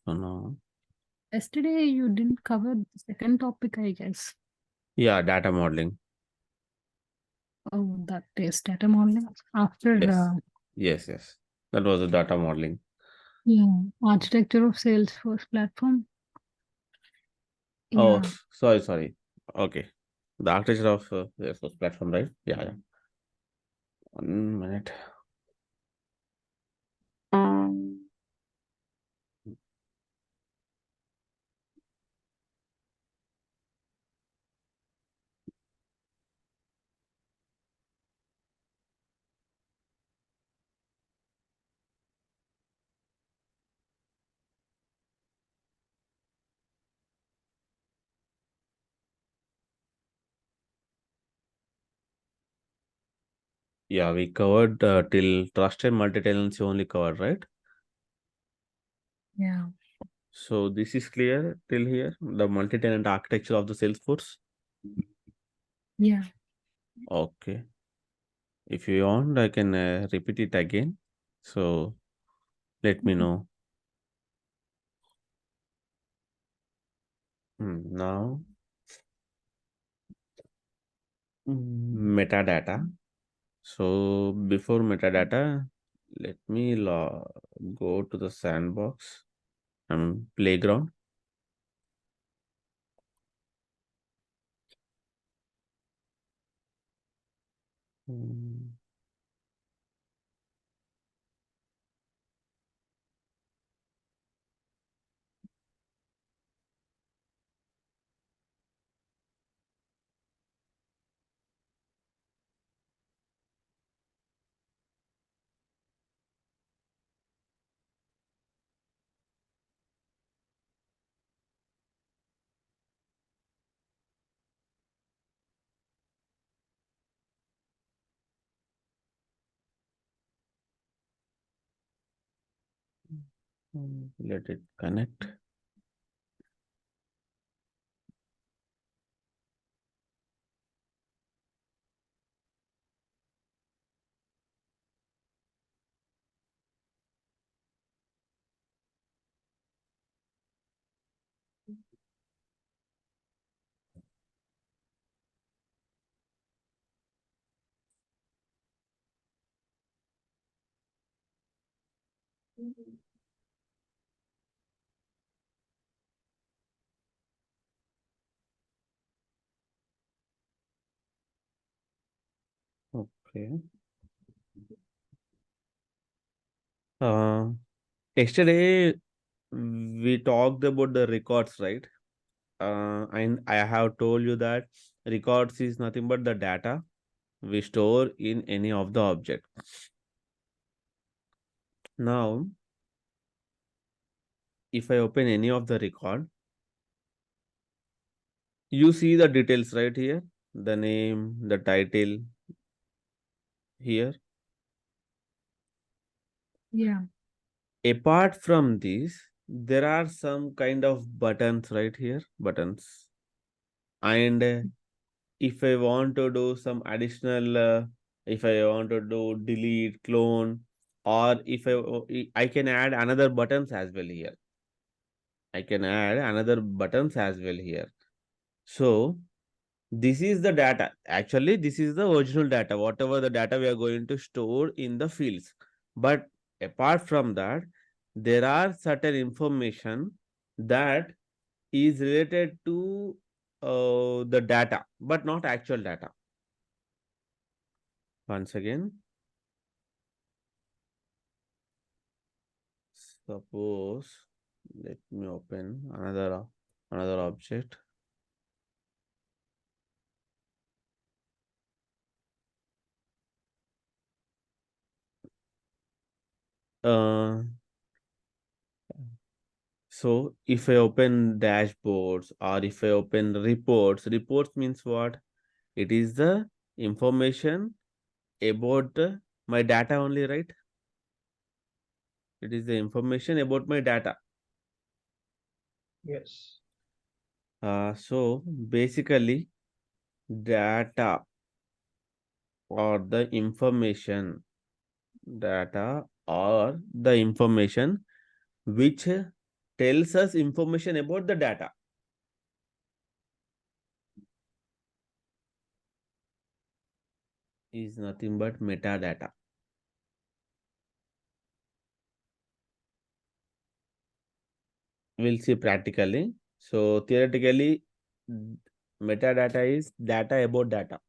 So now, Yesterday you didn't cover the second topic, I guess. yeah, data modeling. Oh, that is data modeling. After Yes, yes. That was the data modeling. yeah, architecture of Salesforce platform. Oh, Yeah, sorry. Okay. The architecture of Salesforce platform, right? Yeah. 1 minute. Yeah, we covered till trust and multi-tenancy only covered, right? yeah, So this is clear till here, the multi-tenant architecture of the Salesforce. yeah. Okay. If you want, I can repeat it again. So let me know. Now, metadata. So before metadata, let me go to the sandbox and playground. Mm, Let it connect. Okay. Uh, Yesterday we talked about the records, right? And I have told you that records is nothing but the data we store in any of the object. Now, if I open any of the record, you see the details right here, the name, the title here. Yeah, Apart from this, there are some kind of buttons right here, buttons. And if I want to do some additional, if I want to do delete, clone, or if I can add another buttons as well here. I can add another buttons as well here. So this is the data. Actually, this is the original data, whatever the data we are going to store in the fields. But apart from that, there are certain information that is related to the data, but not actual data. Once again, suppose let me open another object. Uh, so if I open dashboards or if I open reports means what? It is the information about my data only, right? It is the information about my data. Yes. So basically, data or the information, data or the information which tells us information about the data. Is nothing but metadata. We'll see practically. So theoretically, metadata is data about data.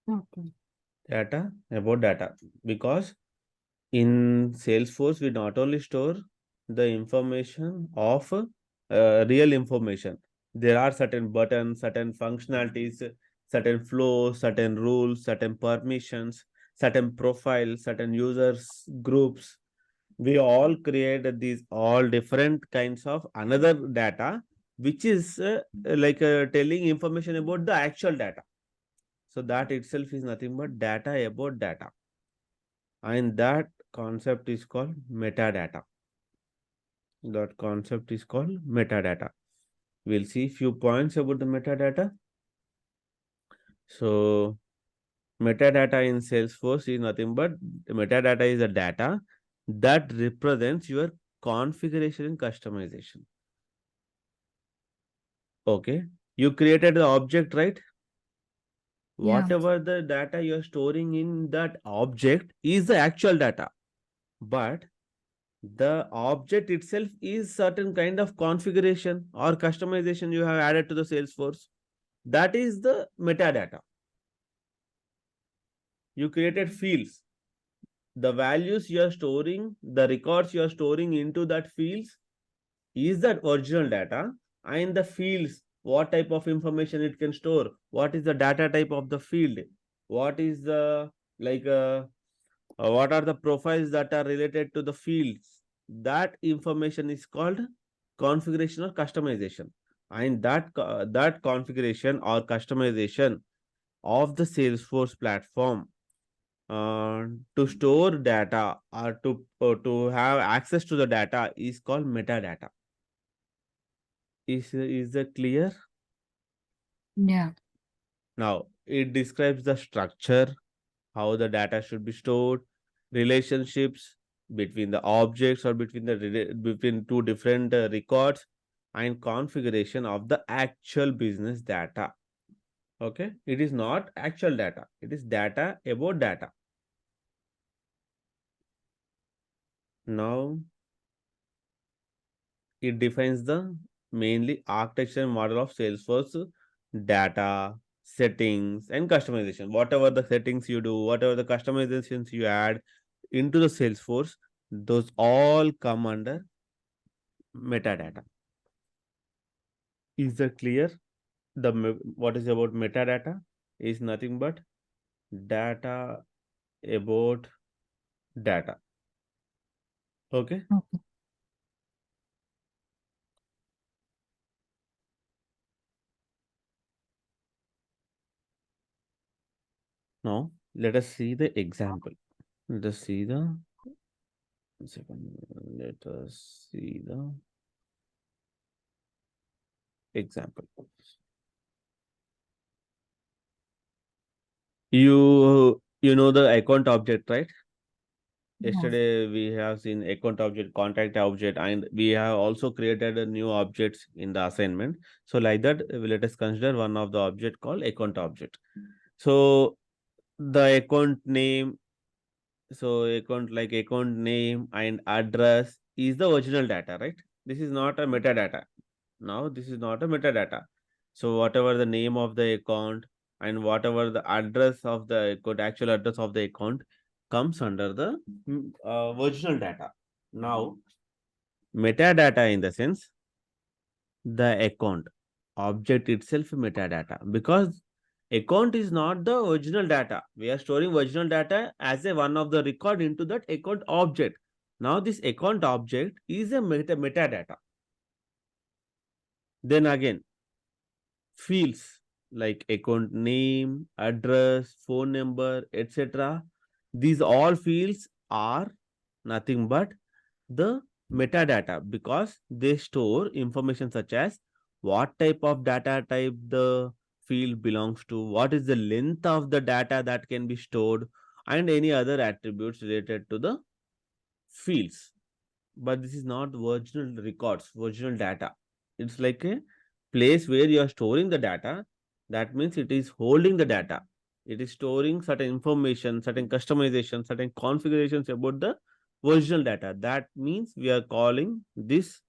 Okay. Data about data, because in Salesforce we not only store the information of real information. There are certain buttons, certain functionalities, certain flows, certain rules, certain permissions, certain profiles, certain users groups. We all create these all different kinds of another data, which is telling information about the actual data. So that itself is nothing but data about data. And that concept is called metadata. That concept is called metadata. We'll see few points about the metadata. So metadata in Salesforce is nothing but metadata is a data that represents your configuration and customization. Okay. You created the object, right? Yeah. Whatever the data you're storing in that object is the actual data. But the object itself is certain kind of configuration or customization you have added to the Salesforce. That is the metadata. You created fields. The values you are storing, the records you are storing into that fields is that original data, and the fields, what type of information it can store, what is the data type of the field, what is the what are the profiles that are related to the fields. That information is called configuration or customization, and that configuration or customization of the Salesforce platform to store data or to have access to the data is called metadata. Is that clear? Yeah. Now it describes the structure, how the data should be stored, relationships between the objects or between two different records, and configuration of the actual business data. Okay, it is not actual data, it is data about data. Now it defines the mainly architecture model of Salesforce: data, settings, and customization. Whatever the settings you do, whatever the customizations you add into the Salesforce, those all come under metadata. Is that clear? What is about metadata is nothing but data about data. Okay. Okay. Now let us see the example. Let us see the second. Let us see the example. You know the account object, right? Yeah. Yesterday we have seen account object, contact object, and we have also created a new objects in the assignment. So like that, let us consider one of the object called account object. So the account name, so account name and address is the original data, right? This is not a metadata. Now this is not a metadata. So whatever the name of the account and whatever the address of the account, actual address of the account, comes under the original data. Now metadata in the sense the account object itself metadata, because account is not the original data. We are storing original data as a one of the record into that account object. Now this account object is a metadata. Then again, fields like account name, address, phone number, etc. These all fields are nothing but the metadata, because they store information such as what type of data type the field belongs to, what is the length of the data that can be stored, and any other attributes related to the fields, but this is not original records, original data. It's like a place where you are storing the data. That means it is holding the data. It is storing certain information, certain customization, certain configurations about the original data. That means we are calling this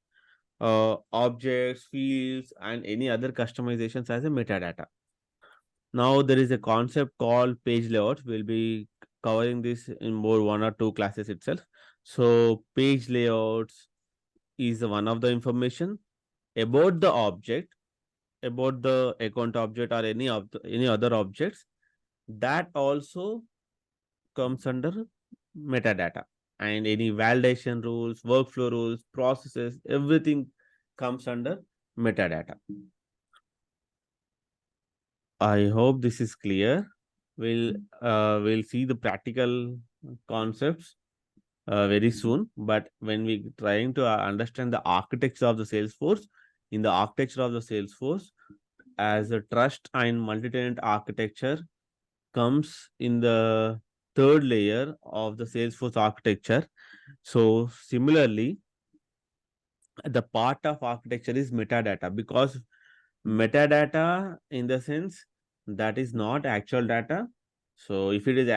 objects, fields, and any other customizations as a metadata. Now there is a concept called page layouts. We'll be covering this in more 1 or 2 classes itself. So page layouts is one of the information about the object, about the account object or any other objects, that also comes under metadata. And any validation rules, workflow rules, processes, everything comes under metadata. I hope this is clear. We'll see the practical concepts very soon. But when we trying to understand the architecture of the Salesforce, in the architecture of the Salesforce, as a trust and multi-tenant architecture comes in the third layer of the Salesforce architecture. So similarly, the part of architecture is metadata, because metadata in the sense that is not actual data. So if it is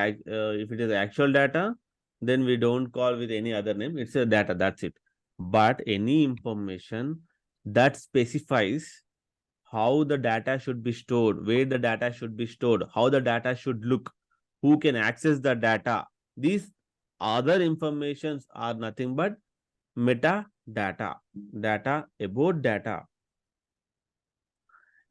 actual data, then we don't call with any other name. It's a data, that's it. But any information that specifies how the data should be stored, where the data should be stored, how the data should look, who can access the data, these other informations are nothing but metadata, data about data.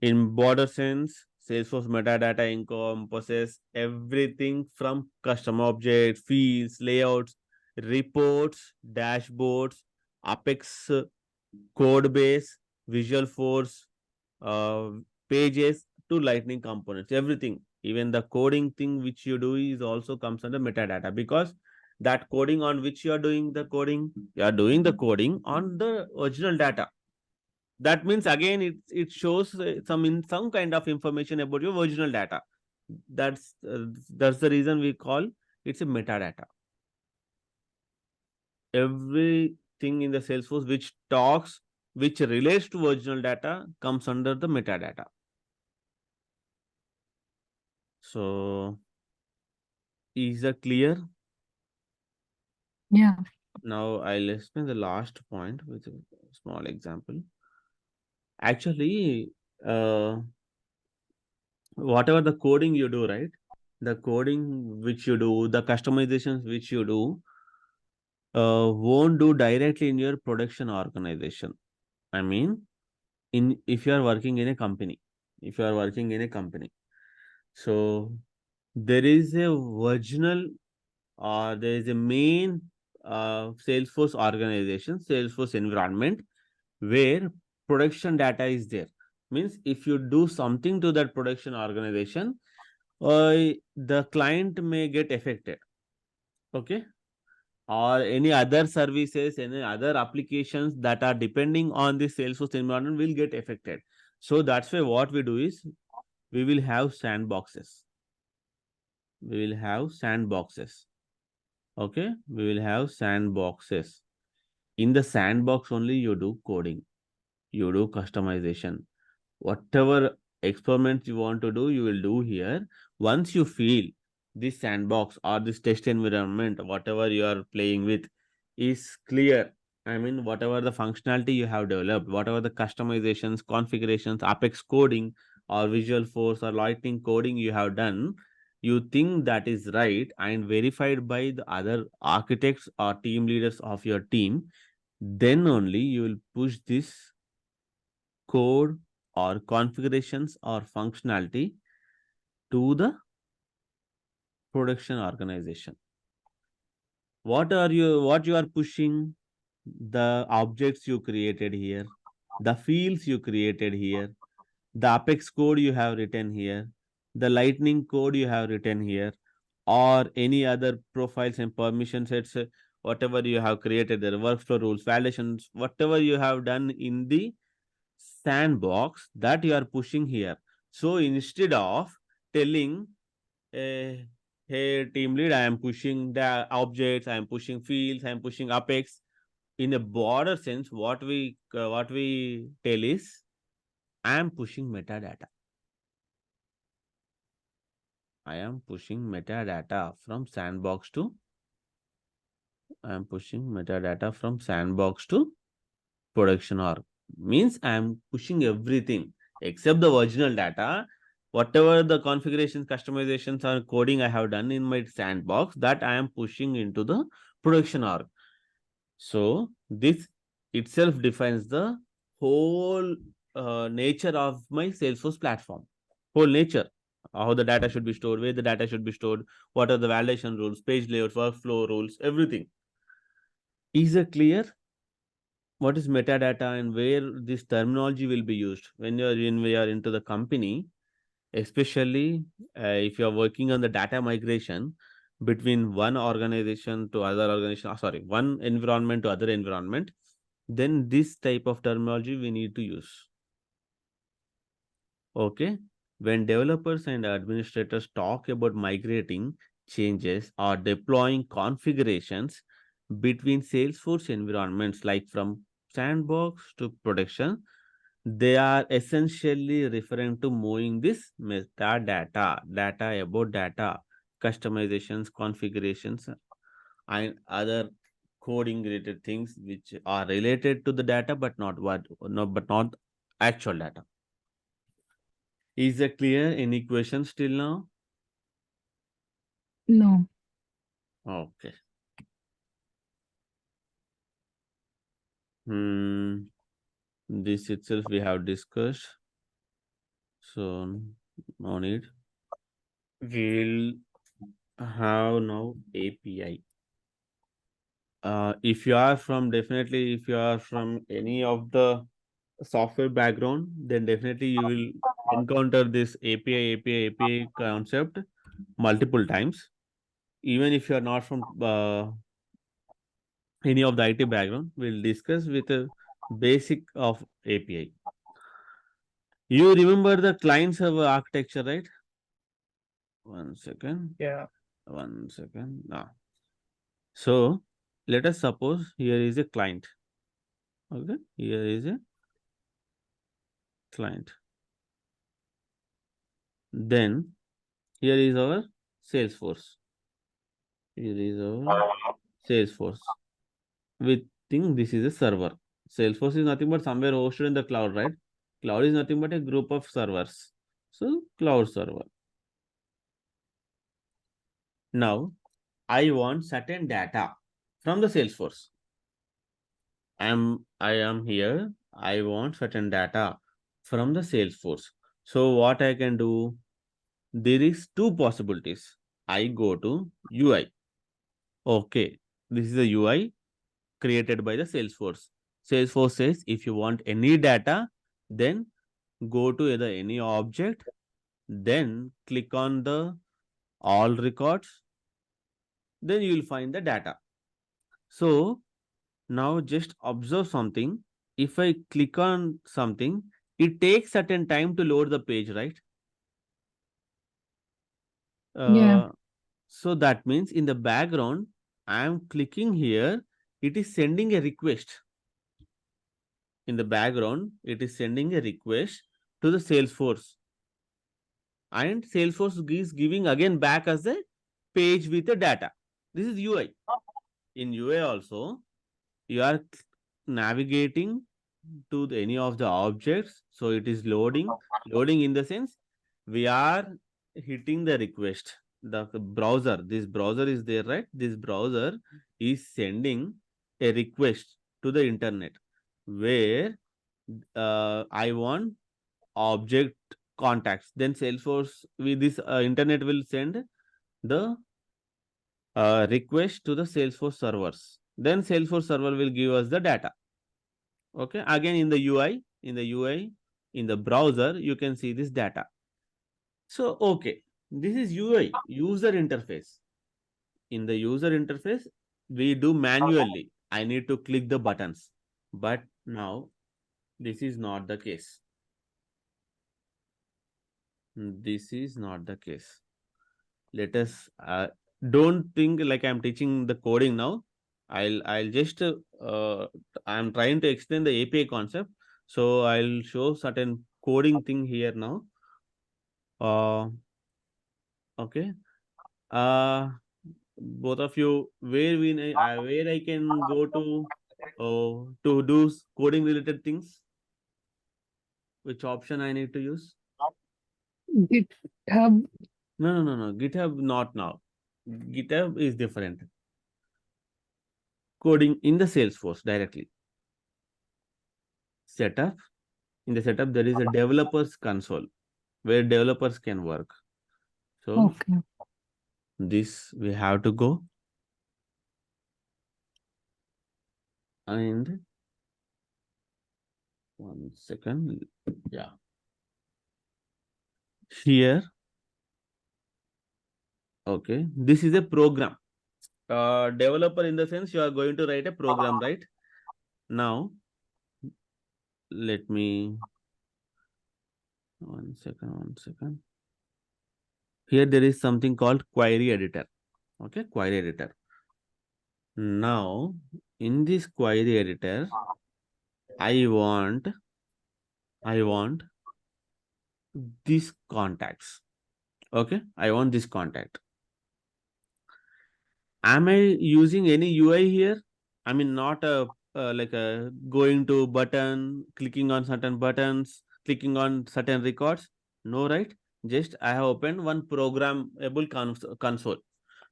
In broader sense, Salesforce metadata encompasses everything from custom objects, fields, layouts, reports, dashboards, Apex code base, Visual Force, uh, pages to Lightning components, everything. Even the coding thing which you do is also comes under metadata, because that coding on which you are doing the coding, you are doing the coding on the original data. That means again it shows some kind of information about your original data. That's the reason we call it's a metadata. Everything in the Salesforce which relates to original data comes under the metadata. So is that clear? Yeah. Now I'll explain the last point with a small example. Actually, whatever the coding you do, right? The coding which you do, the customizations which you do, won't do directly in your production organization. I mean, if you are working in a company, so there is a original or there is a main Salesforce organization, Salesforce environment, where production data is there. Means if you do something to that production organization, the client may get affected. Okay. Or any other services, any other applications that are depending on the Salesforce environment will get affected. So that's why what we do is we will have sandboxes. Okay. We will have sandboxes. In the sandbox only you do coding, you do customization. Whatever experiments you want to do, you will do here. Once you feel this sandbox or this test environment, whatever you are playing with, is clear. I mean, whatever the functionality you have developed, whatever the customizations, configurations, Apex coding, or Visual Force or Lightning coding you have done, you think that is right and verified by the other architects or team leaders of your team, then only you will push this code or configurations or functionality to the production organization. What you are pushing? The objects you created here, the fields you created here, the Apex code you have written here, the Lightning code you have written here, or any other profiles and permission sets, whatever you have created, the workflow rules, validations, whatever you have done in the sandbox, that you are pushing here. So instead of telling hey team lead, I am pushing the objects, I am pushing fields, I am pushing Apex. In a broader sense, what we tell is, I am pushing metadata. I am pushing metadata from sandbox to production org. Means I am pushing everything except the original data. Whatever the configurations, customizations, or coding I have done in my sandbox, that I am pushing into the production org. So this itself defines the whole nature of my Salesforce platform. Whole nature. How the data should be stored, where the data should be stored, what are the validation rules, page layouts, workflow rules, everything. Is it clear? What is metadata and where this terminology will be used when we are into the company, especially if you are working on the data migration between one organization to other organization, one environment to other environment, then this type of terminology we need to use. Okay. When developers and administrators talk about migrating changes or deploying configurations between Salesforce environments, like from sandbox to production, they are essentially referring to moving this metadata, data about data, customizations, configurations, and other coding related things which are related to the data, but not actual data. Is it clear? Any questions till now? No. Okay. This itself we have discussed. So no need. We'll have now API. If you are from any of the software background, then definitely you will encounter this API concept multiple times. Even if you are not from any of the IT background, we'll discuss with a basic of API. You remember the client server architecture, right? One second. Yeah. One second. Now, so let us suppose here is a client. Okay, here is a client. Then here is our Salesforce. Here is our Salesforce. We think this is a server. Salesforce is nothing but somewhere hosted in the cloud, right? Cloud is nothing but a group of servers. So cloud server. Now I want certain data from the Salesforce. I am here. I want certain data from the Salesforce. So what I can do? There is two possibilities. I go to UI. Okay, this is the UI created by the Salesforce. Salesforce says if you want any data, then go to either any object, then click on the all records, then you will find the data. So now just observe something. If I click on something, it takes certain time to load the page, right? Yeah. So that means in the background, I am clicking here, it is sending a request. In the background, it is sending a request to the Salesforce. And Salesforce is giving again back as a page with the data. This is UI. In UI also, you are navigating to any of the objects. So it is loading. Loading in the sense, we are hitting the request. The browser, this browser is there, right? This browser is sending a request to the internet where I want object contacts. Then Salesforce with this internet will send the request to the Salesforce servers. Then Salesforce server will give us the data. Okay. Again, in the UI, in the browser, you can see this data. So, okay. This is UI, user interface. In the user interface, we do manually. I need to click the buttons. But now, this is not the case. This is not the case. let us don't think like I'm teaching the coding now. I'll just I'm trying to explain the API concept. So I'll show certain coding thing here now. Okay. Both of you, where I can go to do coding related things? Which option I need to use? GitHub. No. GitHub not now. GitHub is different. Coding in the Salesforce directly. Setup. In the setup, there is a developers console where developers can work. So Okay. this we have to go. And 1 second. Yeah. Here. Okay. This is a program. Developer in the sense you are going to write a program, right? Now, let me 1 second. Here there is something called query editor. Okay, query editor. Now, in this query editor, I want these contacts. Okay, I want this contact. Am I using any UI here? I mean, not like a going to button, clicking on certain buttons, clicking on certain records. No, right? Just I have opened one programmable console.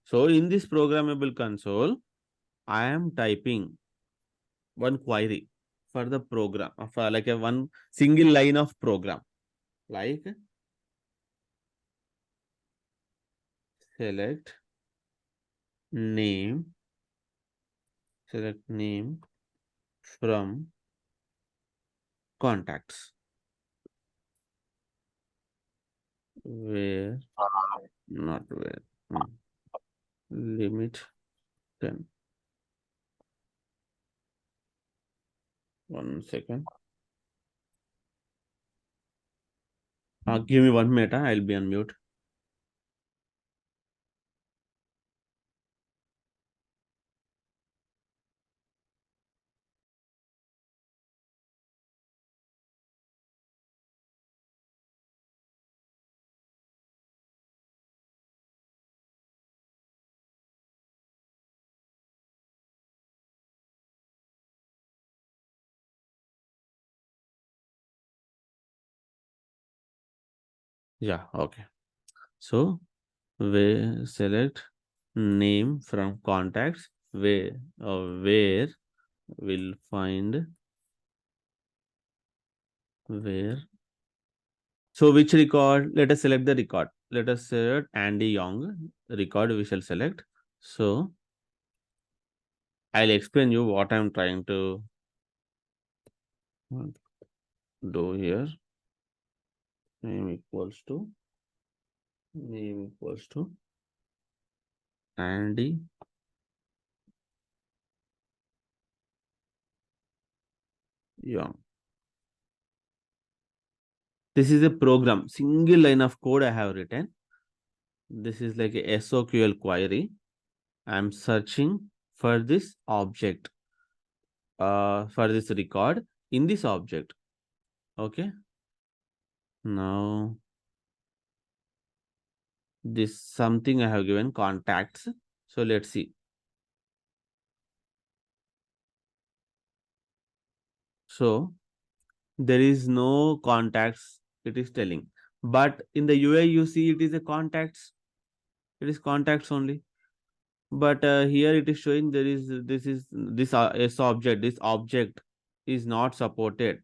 So in this programmable console, I am typing one query for the program, for like a one single line of program, like select name from contacts, where not where limit 10. 1 second. Give me 1 minute. I'll be on mute. Yeah, okay. So we select name from contacts, where we'll find where. So which record? Let us select the record. Let us select Andy Young record. We shall select. So I'll explain you what I'm trying to do here. Name equals to Andy Young. This is a program, single line of code I have written. This is like a SOQL query. I'm searching for this object, for this record in this object. Okay. Now, this something I have given contacts. So let's see. So there is no contacts, it is telling. But in the UI, you see it is a contacts. It is contacts only. But here it is showing there is this S object. This object is not supported.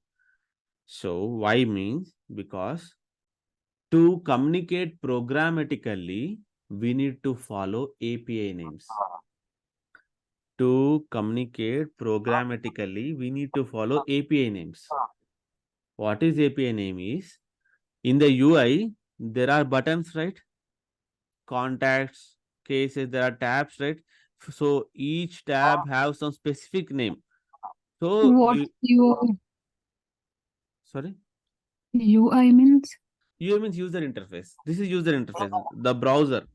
So why means because to communicate programmatically, we need to follow API names. To communicate programmatically, we need to follow API names. What is API name is? In the UI, there are buttons, right? Contacts, cases, there are tabs, right? So each tab have some specific name. So What sorry? UI means? UI means user interface. This is user interface, the browser.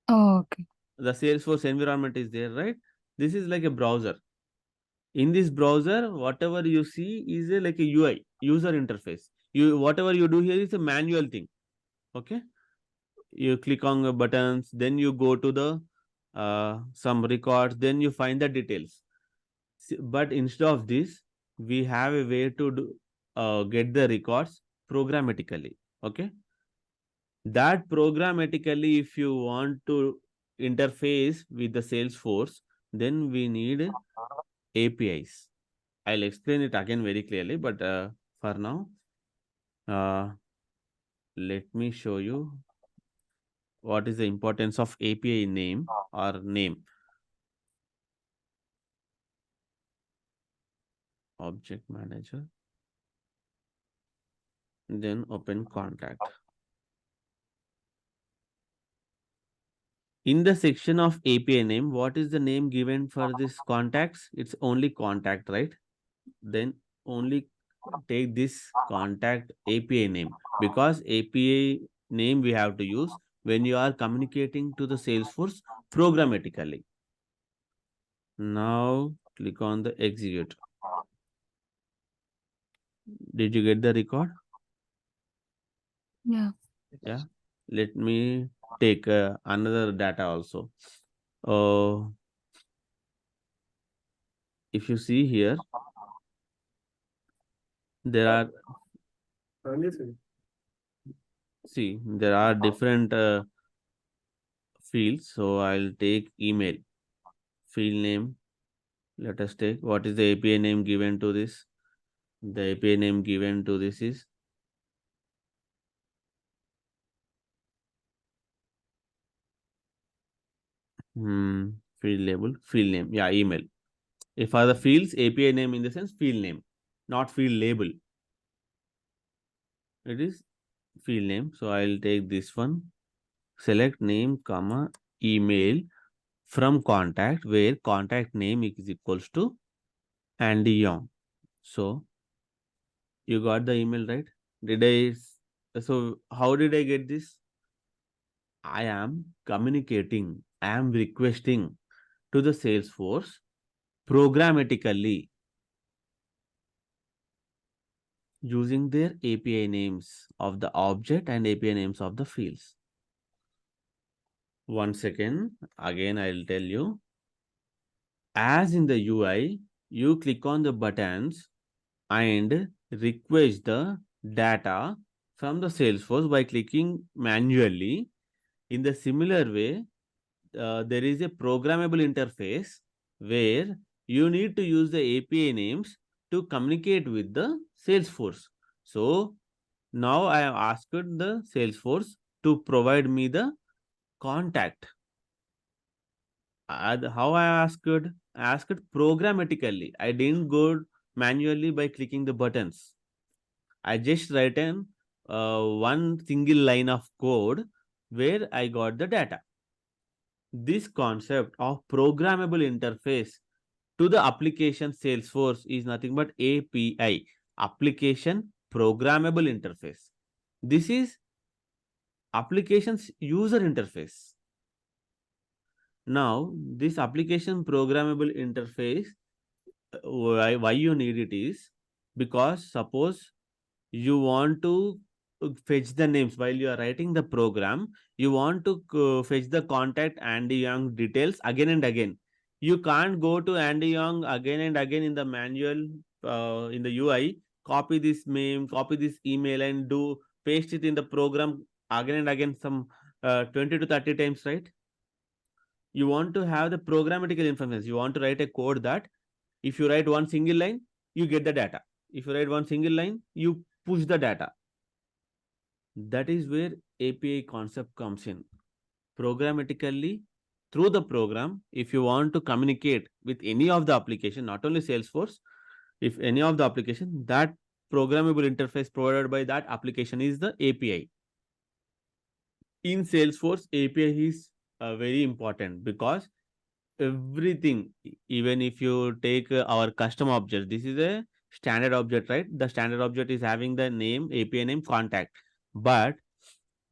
Oh, okay. The Salesforce environment is there, right? This is like a browser. In this browser, whatever you see is like a UI, user interface. Whatever you do here is a manual thing. Okay. You click on the buttons, then you go to the some records, then you find the details. But instead of this, we have a way to get the records programmatically. Okay. That programmatically, if you want to interface with the Salesforce, then we need APIs. I'll explain it again very clearly, but for now, let me show you what is the importance of API name or name. Object manager. Then open contact. In the section of API name, what is the name given for this contacts? It's only contact, right? Then only take this contact API name, because API name we have to use when you are communicating to the Salesforce programmatically. Now click on the execute. Did you get the record? Yeah. Yeah. Let me take another data also. If you see here, there are different fields. So I'll take email, field name. Let us take what is the API name given to this. The API name given to this is field label, field name. Yeah, email. If are the fields, API name in the sense field name, not field label. It is field name. So I'll take this one. Select name, comma, email from contact, where contact name is equals to Andy Young. So you got the email, right? So how did I get this? I am communicating, I am requesting to the Salesforce programmatically using their API names of the object and API names of the fields. 1 second, again I'll tell you. As in the UI, you click on the buttons and request the data from the Salesforce by clicking manually. In the similar way, there is a programmable interface where you need to use the API names to communicate with the Salesforce. So now I have asked the Salesforce to provide me the contact. How I asked? I asked programmatically. I didn't go manually by clicking the buttons. I just written one single line of code where I got the data. This concept of programmable interface to the application Salesforce is nothing but API, application programmable interface. This is application's user interface. Now, this application programmable interface, why you need it is because suppose you want to fetch the names while you are writing the program, you want to fetch the contact Andy Young details again and again. You can't go to Andy Young again and again in the manual, in the UI, copy this name, copy this email and do paste it in the program again and again some 20 to 30 times, right? You want to have the programmatical information. You want to write a code that if you write one single line, you get the data. If you write one single line, you push the data. That is where API concept comes in. Programmatically, through the program, if you want to communicate with any of the application, not only Salesforce, if any of the application, that programmable interface provided by that application is the API. In Salesforce, API is very important because everything, even if you take our custom object, this is a standard object, right? The standard object is having the name, API name, contact. But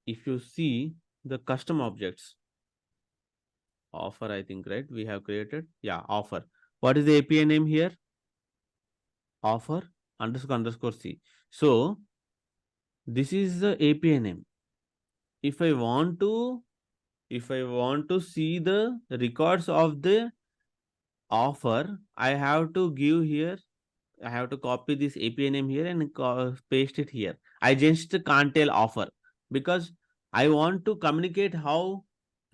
if you see the custom objects, offer, I think, right? We have created, yeah, offer. What is the API name here? Offer __ C. So this is the API name. If I want to see the records of the offer, I have to give here, I have to copy this API name here and paste it here. I just can't tell offer because I want to communicate how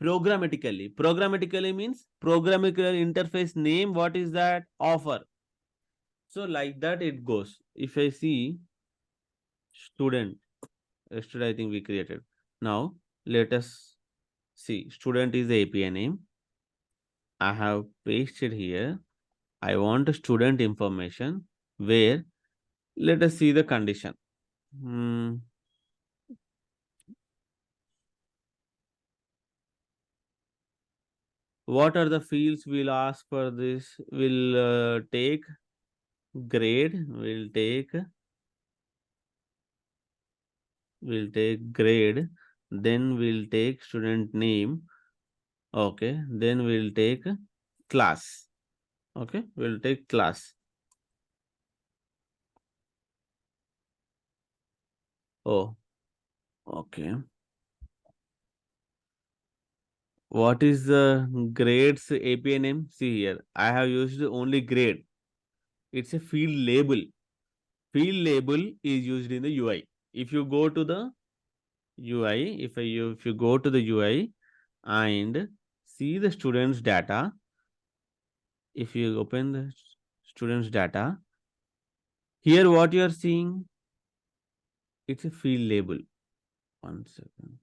programmatically. Programmatically means programmatical interface name. What is that? Offer. So like that it goes. If I see student, yesterday I think we created. Now let us see. Student is the API name. I have pasted here. I want a student information where let us see the condition. What are the fields we'll ask for this? We'll take grade. We'll take grade. Then we'll take student name. Okay. Then we'll take class. Okay. We'll take class. Oh, okay. What is the grades API name? See here. I have used only grade. It's a field label. Field label is used in the UI. If you go to the UI, if you go to the UI and see the students data, if you open the students data, here what you are seeing, it's a field label. 1 second.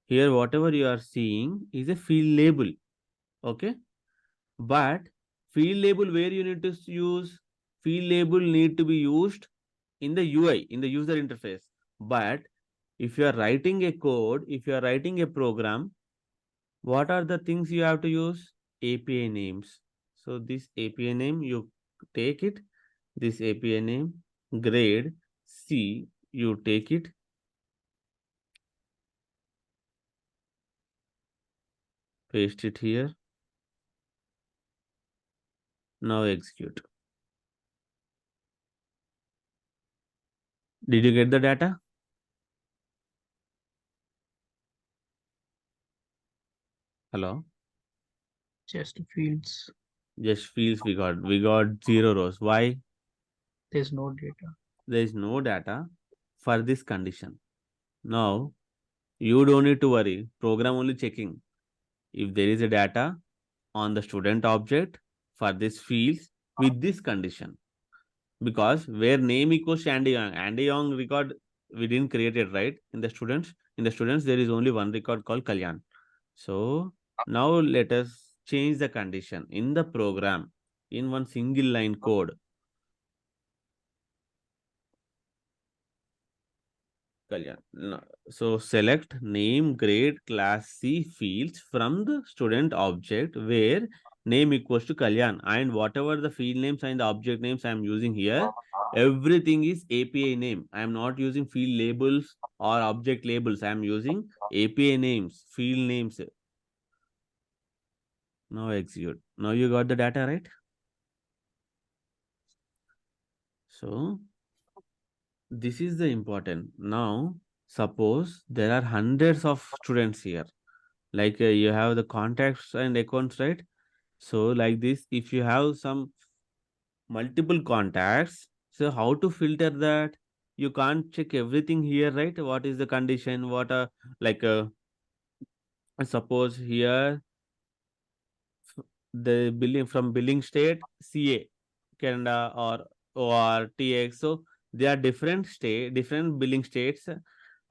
Here whatever you are seeing is a field label. Okay. But field label where you need to use, field label need to be used in the UI, in the user interface. But if you are writing a code, if you are writing a program, what are the things you have to use? API names. So this API name, you take it, this API name, grade C, you take it. Paste it here. Now execute. Did you get the data? Hello? Just fields. Just fields we got. We got 0 rows. Why? There's no data. There is no data for this condition. Now, you don't need to worry. Program only checking. If there is a data on the student object for this fields with this condition. Because where name equals Andy Young record we didn't create it, right? In the students, there is only one record called Kalyan. So now let us change the condition in the program in one single line code. Kalyan. No. So select name, grade, class C fields from the student object where name equals to Kalyan, and whatever the field names and the object names I am using here, everything is API name. I am not using field labels or object labels. I am using API names, field names. Now execute. Now you got the data, right? So this is the important. Now suppose there are hundreds of students here. Like you have the contacts and accounts, right? So like this, if you have some multiple contacts, so how to filter that? You can't check everything here, right? What is the condition? What like suppose here the billing from billing state CA, Canada or TX. So they are different billing states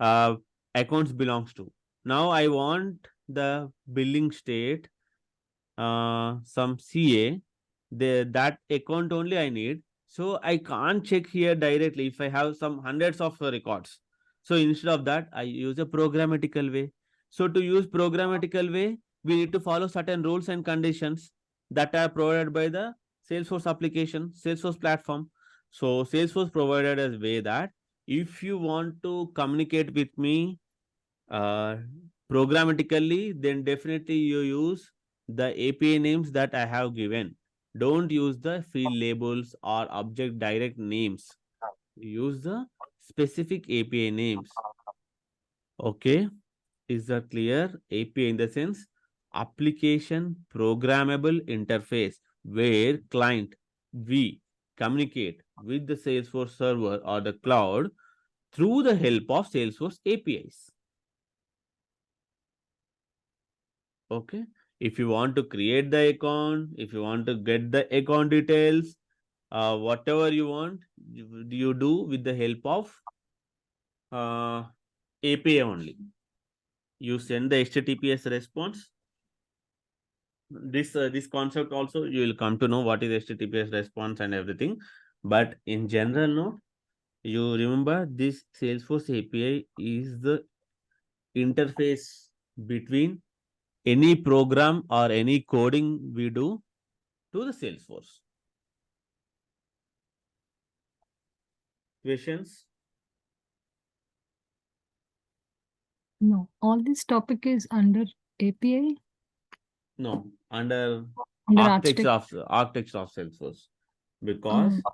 accounts belongs to. Now I want the billing state some CA, that account only I need. So I can't check here directly if I have some hundreds of records. So instead of that, I use a programmatical way. So to use programmatical way, we need to follow certain rules and conditions that are provided by the Salesforce application, Salesforce platform. So Salesforce provided as way that if you want to communicate with me, uh, Programmatically, then definitely you use the API names that I have given. Don't use the field labels or object direct names. Use the specific API names. Okay, is that clear? API in the sense application programmable interface where client we communicate with the Salesforce server or the cloud through the help of Salesforce APIs. Okay, if you want to create the account, if you want to get the account details, whatever you want, you do with the help of API only. You send the HTTPS response. This concept also you will come to know what is HTTPS response and everything. But in general note, you remember this Salesforce API is the interface between any program or any coding we do to the Salesforce. Questions? No, all this topic is under API, No, under under architecture of Salesforce, because Oh,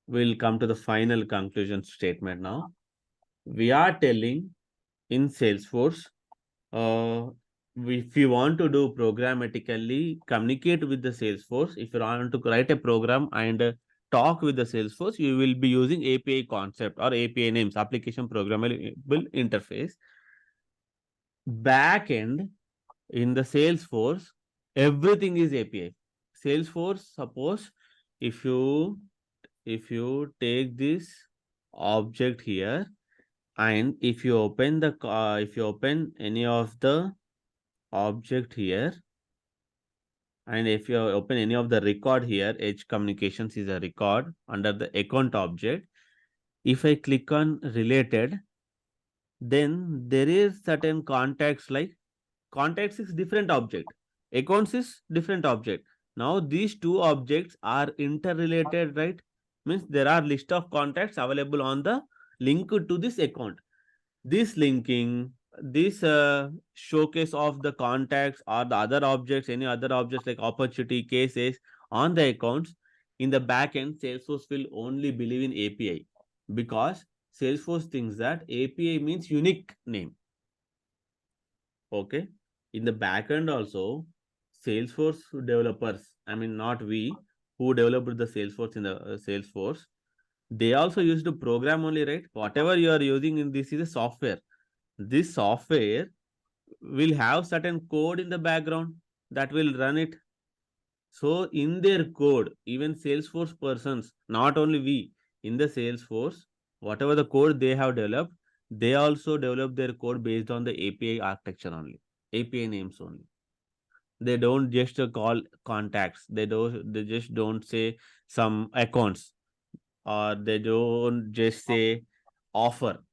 we'll come to the final conclusion statement now. We are telling in Salesforce, if you want to do programmatically communicate with the Salesforce, if you want to write a program and talk with the Salesforce, you will be using API concept or API names, application programmable interface. Backend in the Salesforce, everything is API. Salesforce, suppose if you take this object here, and if you open the if you open any of the object here, and if you open any of the record here, Edge Communications is a record under the account object. If I click on related, then there is certain contacts, like contacts is different object, accounts is different object. Now these two objects are interrelated, right? Means there are list of contacts available on the link to this account. This linking, this showcase of the contacts or the other objects, any other objects like opportunity cases on the accounts, in the back end, Salesforce will only believe in API, because Salesforce thinks that API means unique name. Okay, in the back end also, Salesforce developers, I mean not we who developed the Salesforce in the Salesforce, they also use the program only, right? Whatever you are using in this is a software. This software will have certain code in the background that will run it. So in their code, even Salesforce persons, not only we, in the Salesforce, whatever the code they have developed, they also develop their code based on the API architecture only, API names only. They don't just call contacts. They just don't say some accounts, or they don't just say offer.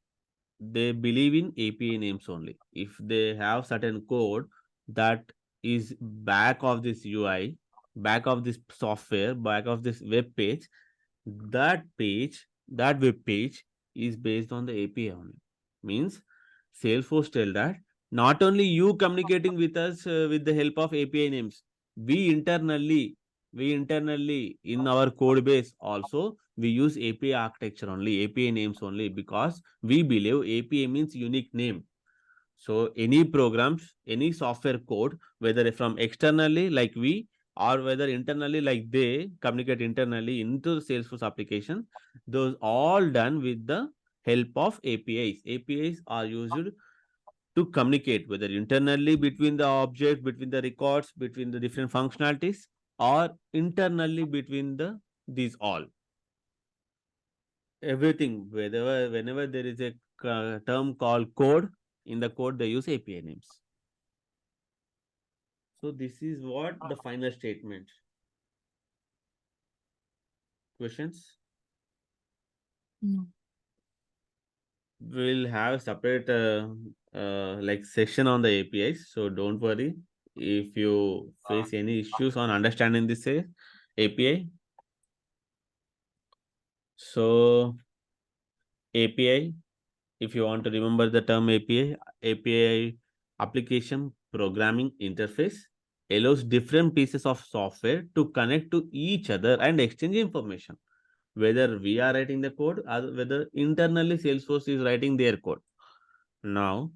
They believe in API names only. If they have certain code that is back of this UI, back of this software, back of this web page, that web page is based on the API only. Means Salesforce tell that not only you communicating with us with the help of API names, we internally, in our code base also we use API architecture only, API names only, because we believe API means unique name. So any programs, any software code, whether from externally like we, or whether internally like they communicate internally into the Salesforce application, those all done with the help of APIs. APIs are used to communicate whether internally between the objects, between the records, between the different functionalities, or internally between the these all. Everything, whenever there is a term called code, in the code they use API names. So this is what the final statement. Questions? no. We'll have separate like session on the APIs. So don't worry if you face any issues on understanding this API. So API, if you want to remember the term API application programming interface allows different pieces of software to connect to each other and exchange information, whether we are writing the code or whether internally Salesforce is writing their code. Now,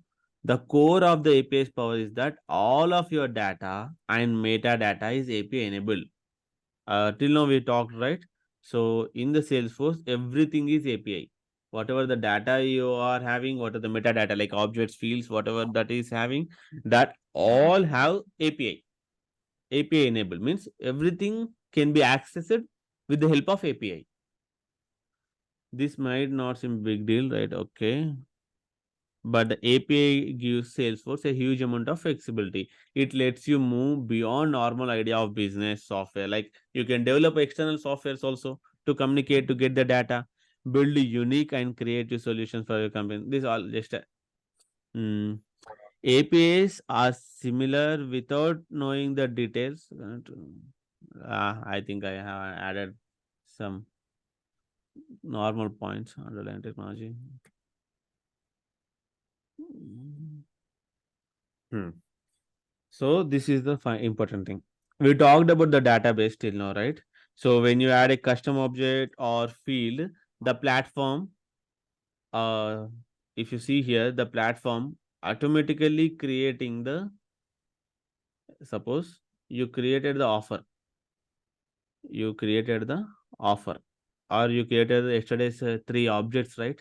the core of the API's power is that all of your data and metadata is API enabled. Till now we talked, right? So in the Salesforce, everything is API. Whatever the data you are having, what are the metadata like objects, fields, whatever that is having, that all have API. API enabled means everything can be accessed with the help of API. This might not seem big deal, right? Okay. But the API gives Salesforce a huge amount of flexibility. It lets you move beyond normal idea of business software. Like you can develop external softwares also to communicate, to get the data, build unique and creative solutions for your company. This all just APIs are similar without knowing the details. I think I have added some normal points underlying technology. So this is the important thing. We talked about the database till now, right? So when you add a custom object or field, the platform, uh, if you see here, the platform automatically creating the, suppose you created the offer, you created the offer, or you created yesterday's 3 objects, right?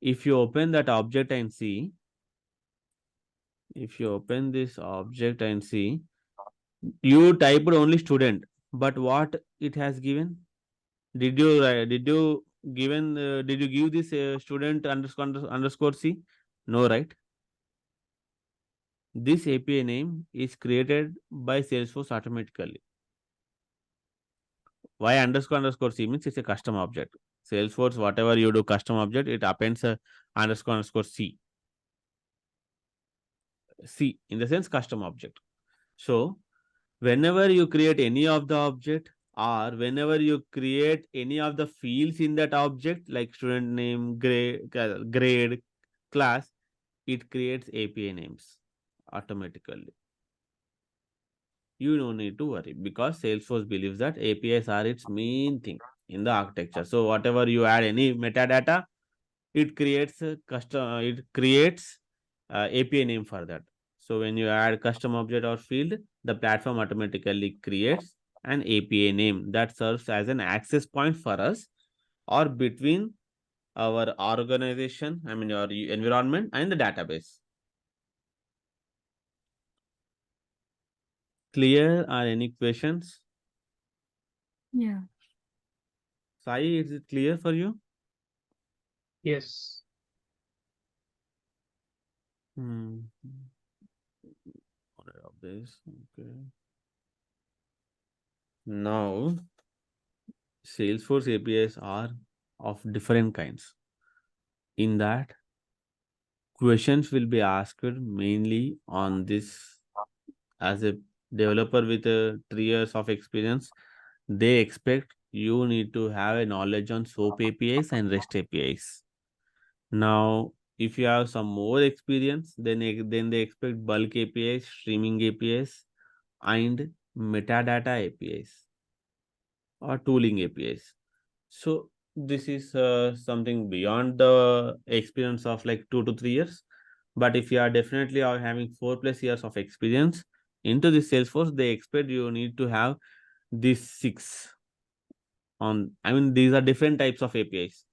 If you open that object and see, if you open this object and see, you typed only student, but what it has given? Did you did you give this student underscore C? No, right? This API name is created by Salesforce automatically. Why underscore C means it's a custom object. Salesforce, whatever you do custom object, it appends a underscore C. C in the sense custom object. So whenever you create any of the object or whenever you create any of the fields in that object like student name, grade, class, it creates API names automatically. You don't need to worry because Salesforce believes that APIs are its main thing in the architecture. So whatever you add any metadata, it creates a custom, it creates API name for that. So when you add custom object or field, the platform automatically creates an API name that serves as an access point for us or between our organization, I mean your environment and the database. Clear or any questions? Yeah. Sai, is it clear for you? Yes. Of this, okay. Now, Salesforce APIs are of different kinds. In that, questions will be asked mainly on this. As a developer with 3 years of experience, they expect you need to have a knowledge on SOAP APIs and REST APIs. Now, if you have some more experience, then they expect bulk APIs, streaming APIs, and metadata APIs or tooling APIs. So this is something beyond the experience of like 2 to 3 years. But if you are definitely are having 4+ years of experience into this Salesforce, they expect you need to have these 6 on. I mean, these are different types of APIs.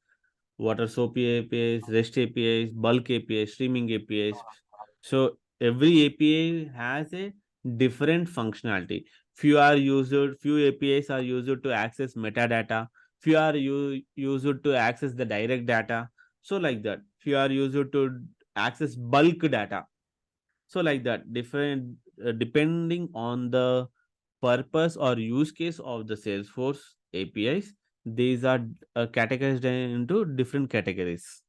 Water SOAP APIs, REST APIs, bulk APIs, streaming APIs. So every API has a different functionality. Few APIs are used to access metadata. Few are used to access the direct data. So like that. Few are used to access bulk data. So like that, different depending on the purpose or use case of the Salesforce APIs, these are categorized into different categories.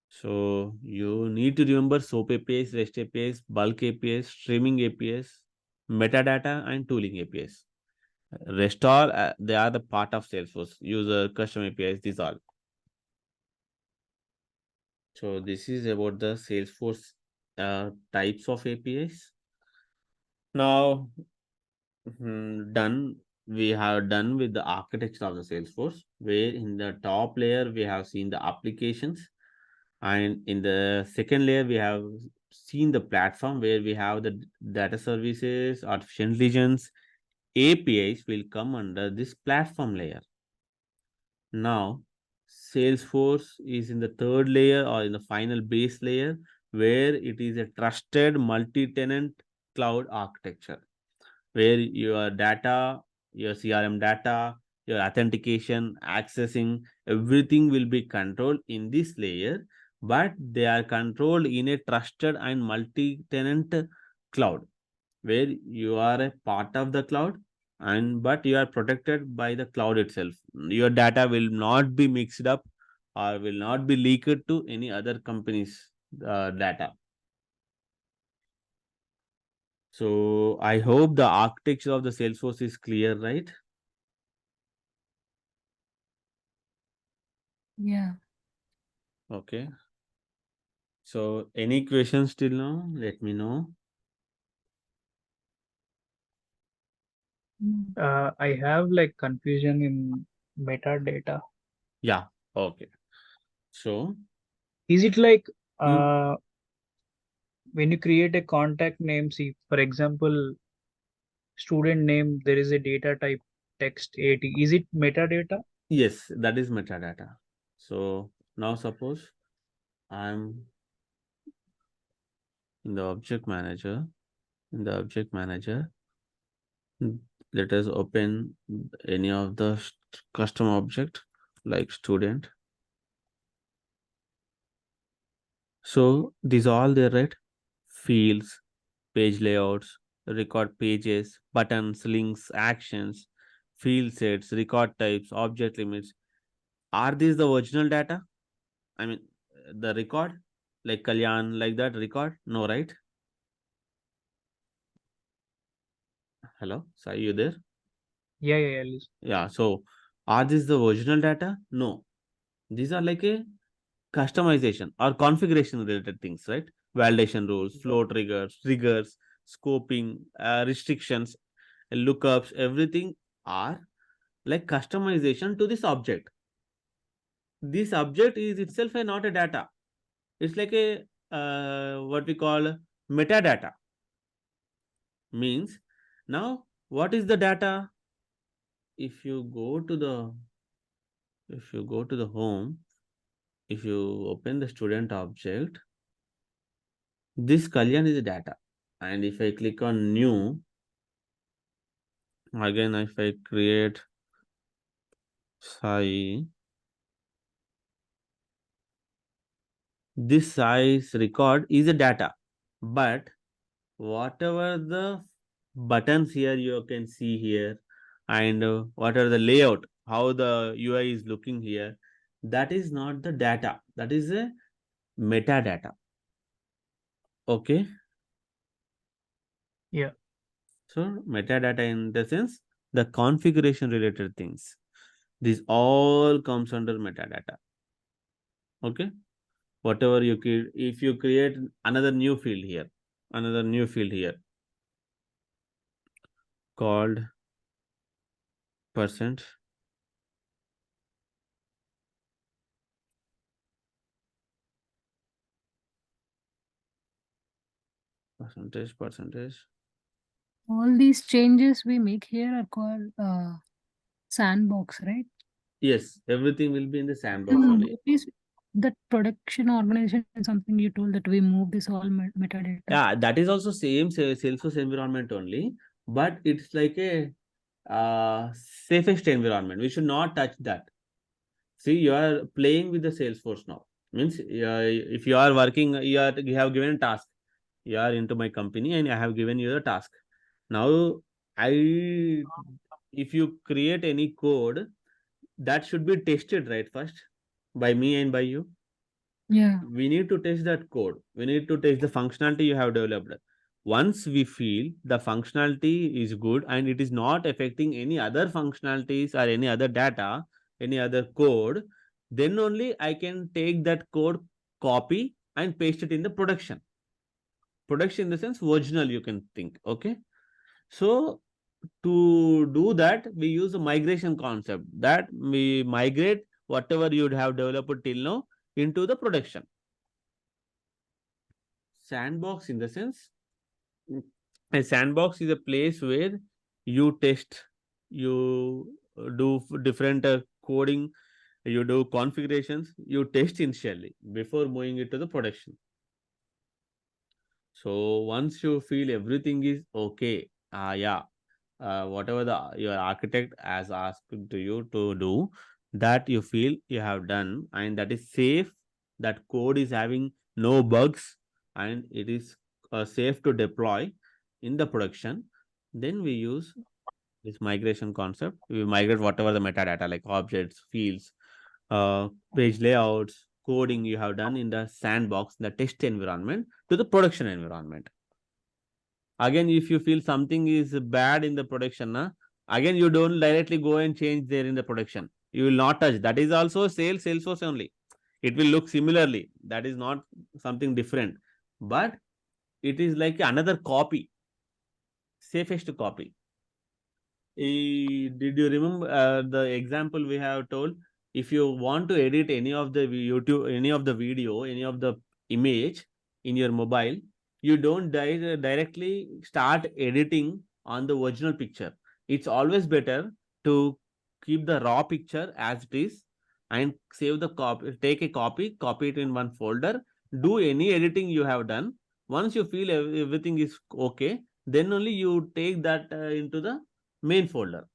So you need to remember SOAP APIs, REST APIs, bulk APIs, streaming APIs, metadata, and tooling APIs. Rest all they are the part of Salesforce. User, custom APIs, these all. So this is about the Salesforce types of APIs. Now, done. We have done with the architecture of the Salesforce, where in the top layer we have seen the applications, and in the second layer we have seen the platform where we have the data services, artificial intelligence, APIs will come under this platform layer. Now, Salesforce is in the third layer or in the final base layer, where it is a trusted multi-tenant cloud architecture, where your data, your CRM data, your authentication, accessing, everything will be controlled in this layer, but they are controlled in a trusted and multi-tenant cloud, where you are a part of the cloud, and but you are protected by the cloud itself. Your data will not be mixed up or will not be leaked to any other company's data. So I hope the architecture of the Salesforce is clear, right? Yeah. Okay. So any questions till now? Let me know. I have like confusion in metadata. Yeah. Okay. So Is it like hmm, when you create a contact name, see, for example, student name, there is a data type text 80. Is it metadata? yes, that is metadata. So now suppose I'm in the object manager. In the object manager, let us open any of the custom object like student. So these all there, right? Fields, page layouts, record pages, buttons, links, actions, field sets, record types, object limits. Are these the original data? I mean, the record, like Kalyan, like that record? No, right? Hello, Sai, you there? Yeah. Listen. Yeah. So, are these the original data? No. These are like a customization or configuration related things, right? Validation rules, flow triggers, scoping, restrictions, lookups, everything are like customization to this object. This object is itself a not a data. It's like a what we call metadata. Means now what is the data? If you go to the home, if you open the student object, this Kalyan is a data. And if I click on new, again if I create Sai, this size record is a data. But whatever the buttons here you can see here, and what are the layout, how the UI is looking here, that is not the data, that is a metadata. Okay. Yeah. So metadata in the sense the configuration related things, this all comes under metadata. Okay. Whatever you create, if you create another new field here, called percent, percentage. All these changes we make here are called sandbox, right? Yes, everything will be in the sandbox only. At least that production organization is something you told that we move this all metadata. Yeah, that is also same Salesforce environment only, but it's like a safest environment. We should not touch that. See, you are playing with the Salesforce now. Means if you are working, you have given a task. You are into my company and I have given you the task. Now, if you create any code, that should be tested, right? First, by me and by you. Yeah. We need to test that code. We need to test the functionality you have developed. Once we feel the functionality is good and it is not affecting any other functionalities or any other data, any other code, then only I can take that code, copy and paste it in the production. Production in the sense original, you can think. Okay. So to do that, we use a migration concept, that we migrate whatever you'd have developed till now into the production. Sandbox in the sense, a sandbox is a place where you test, you do different coding, you do configurations, you test initially before moving it to the production. So once you feel everything is okay, whatever your architect has asked to you to do, that you feel you have done, and that is safe, that code is having no bugs, and it is safe to deploy in the production, then we use this migration concept. We migrate whatever the metadata like objects, fields, page layouts, coding you have done in the sandbox, the test environment, to the production environment. Again, if you feel something is bad in the production, again you don't directly go and change there in the production. You will not touch. That is also Salesforce only. It will look similarly. That is not something different, but it is like another copy, safest copy. Did you remember the example we have told? If you want to edit any of the YouTube, any of the video, any of the image in your mobile, you don't directly start editing on the original picture. It's always better to keep the raw picture as it is and save the copy, take a copy, copy it in one folder, do any editing you have done. Once you feel everything is okay, then only you take that into the main folder.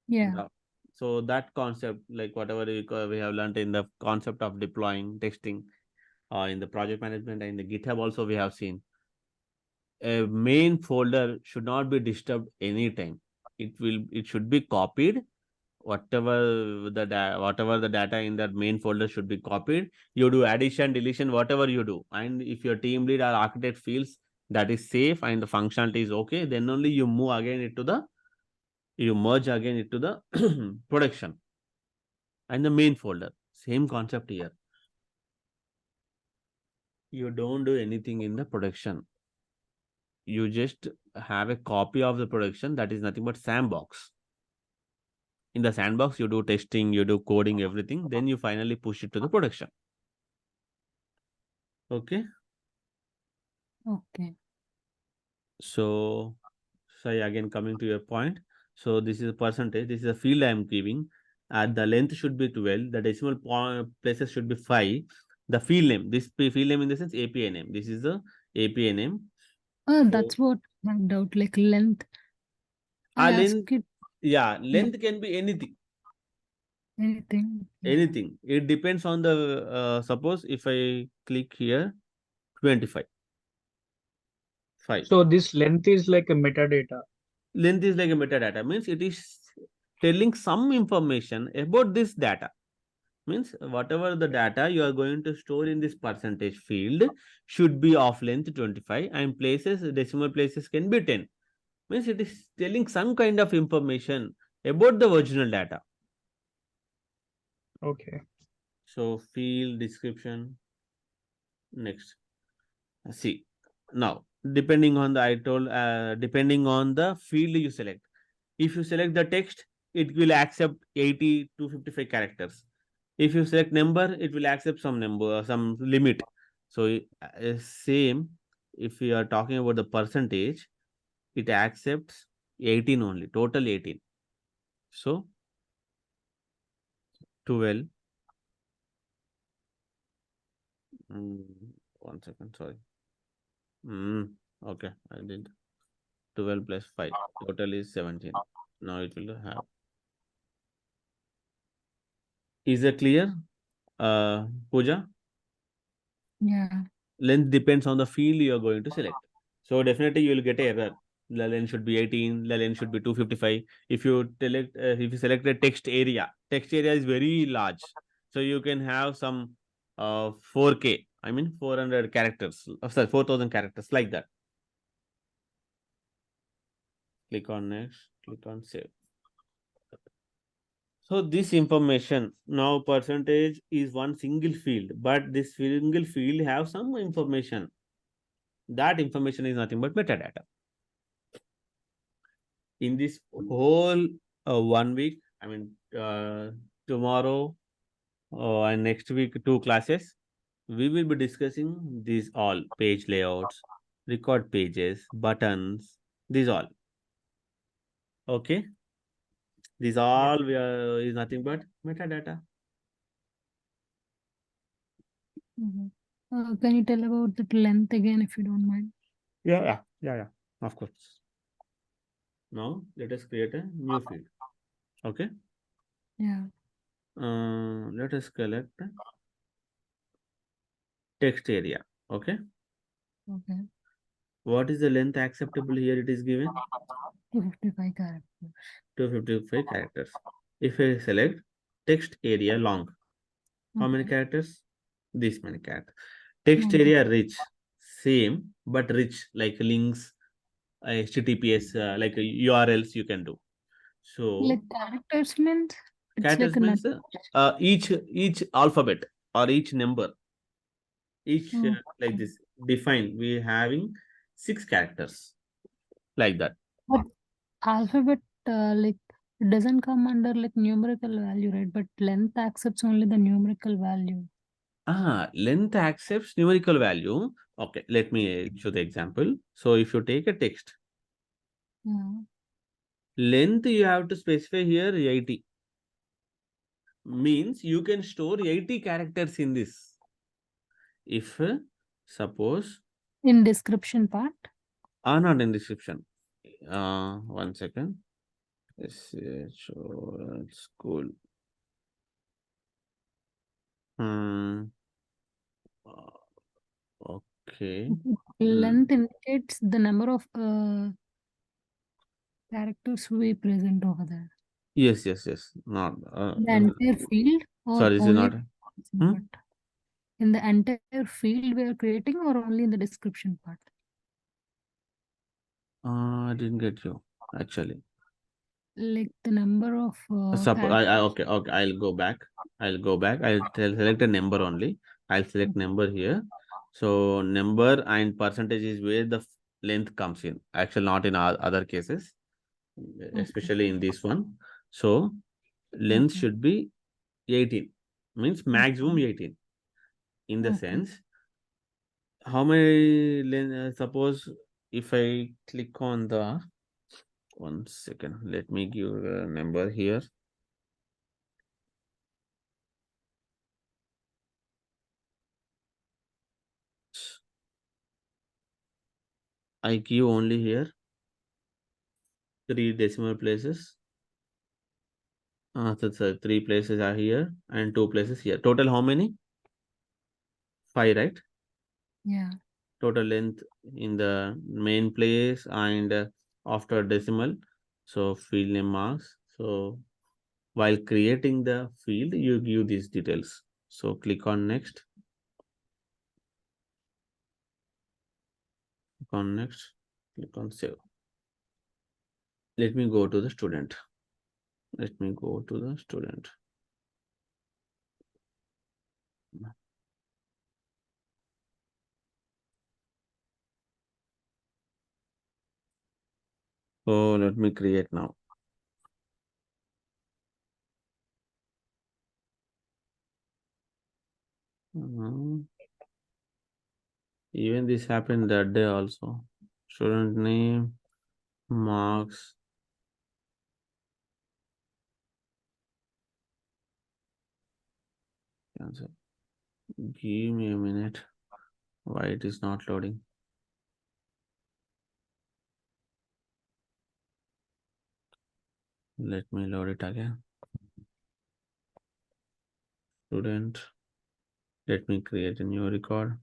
Yeah. So that concept, like whatever we have learned in the concept of deploying, testing, in the project management and the GitHub also we have seen. A main folder should not be disturbed anytime. It should be copied. Whatever the data in that main folder should be copied. You do addition, deletion, whatever you do. And if your team lead or architect feels that is safe and the functionality is okay, then only you move again you merge again into the production and the main folder. Same concept here. You don't do anything in the production. You just have a copy of the production, that is nothing but sandbox. In the sandbox, you do testing, you do coding, everything. Then you finally push it to the production. Okay. Okay. So, again, coming to your point. So this is a percentage. This is a field I am giving. The length should be 12. The decimal places should be 5. The field name. This field name in the sense API name. This is the API name. That's what I have doubt, like length. I ask Length, it length can be anything. anything. Yeah. Anything. It depends on the, suppose if I click here, 25. 5. So this length is like a metadata. Length is like a metadata, means it is telling some information about this data. Means whatever the data you are going to store in this percentage field should be of length 25 and decimal places can be 10. Means it is telling some kind of information about the original data. Okay. So field description. Next. See, now depending on depending on the field you select. If you select the text, it will accept 80 to 55 characters. If you select number, it will accept some number, some limit. So same, if we are talking about the percentage, it accepts 18 only, total 18. So 12. 1 second, sorry. Okay, I did 12 plus 5. Total is 17. Now it will have. Is it clear, Pooja? Yeah. Length depends on the field you are going to select. So definitely you will get an error. The length should be 18, the length should be 255. If you select a text area is very large. So you can have some 4K, I mean 400 characters, sorry, 4000 characters, like that. Click on next, click on save. So this information now percentage is one single field, but this single field have some information. That information is nothing but metadata. In this whole 1 week, I mean tomorrow and next week 2 classes, we will be discussing these all page layouts, record pages, buttons, these all. Okay, these all we are is nothing but metadata. Mhm. Can you tell about the length again, if you don't mind? Yeah, of course. Now let us create a new field. Okay. Yeah. Let us select text area. Okay. Okay. What is the length acceptable here? It is given 255 characters. 255 characters. If I select text area long, how many Okay. characters? This many characters. Text Okay. area rich, same but rich, like links, HTTPS, like URLs you can do. So Like characters means it's like characters a means each alphabet or each number, each like Okay. this define. We having 6 characters like that. But alphabet like it doesn't come under like numerical value, right? But length accepts only the numerical value. Length accepts numerical value. Okay, let me show the example. So if you take a text, Yeah. length you have to specify here 80. Means you can store 80 characters in this. If suppose In description part. not in description. 1 second. School. Hmm. Okay. Length indicates the number of characters we present over there. Yes. Not. The entire field or Sorry, this is only not. part? In the entire field we are creating or only in the description part? I didn't get you actually. Like the number of Okay. I'll go back. I'll select a number only. I'll select number here. So number and percentage is where the length comes in. Actually, not in other cases, especially in this one. So length Okay. should be 18. Means maximum 18. In the Okay. sense, how many suppose if I click on the 1 second, let me give a number here. I give only here 3 decimal places. So 3 places are here and 2 places here. Total how many? 5, right? Yeah. Total length in the main place and after decimal. So field name marks. So while creating the field, you give these details. So click on next. Click on next. Click on save. Let me go to the student. Let me go to the student. So let me create now. Even this happened that day also. Student name, marks. Cancel. Give me a minute. Why it is not loading? Let me load it again. Student. Let me create a new record.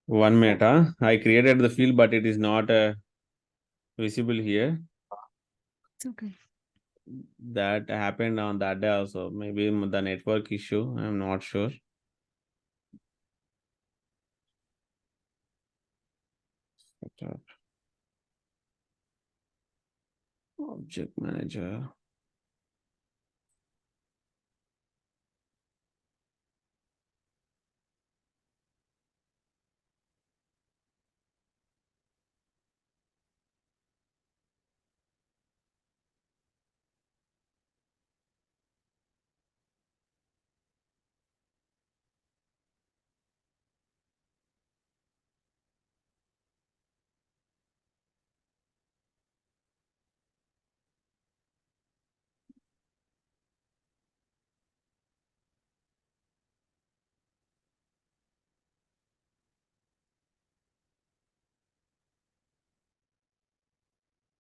One minute. I created the field, but it is not visible here. It's okay. That happened on that day also. Maybe the network issue. I'm not sure. Object manager.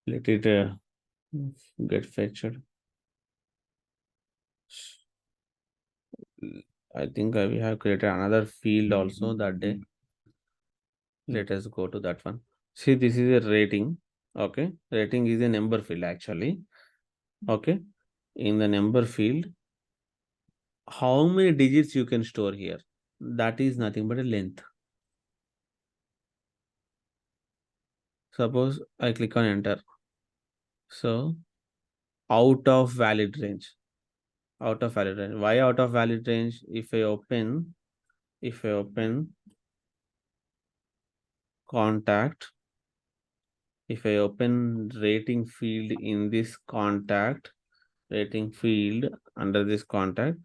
Let it get fetched. I think we have created another field also that day. Let us go to that one. See, this is a rating. Okay, rating is a number field actually. Okay, in the number field, how many digits you can store here? That is nothing but a length. Suppose I click on enter. So out of valid range. Out of valid range. Why out of valid range? If I open contact, if I open rating field in this contact, rating field under this contact,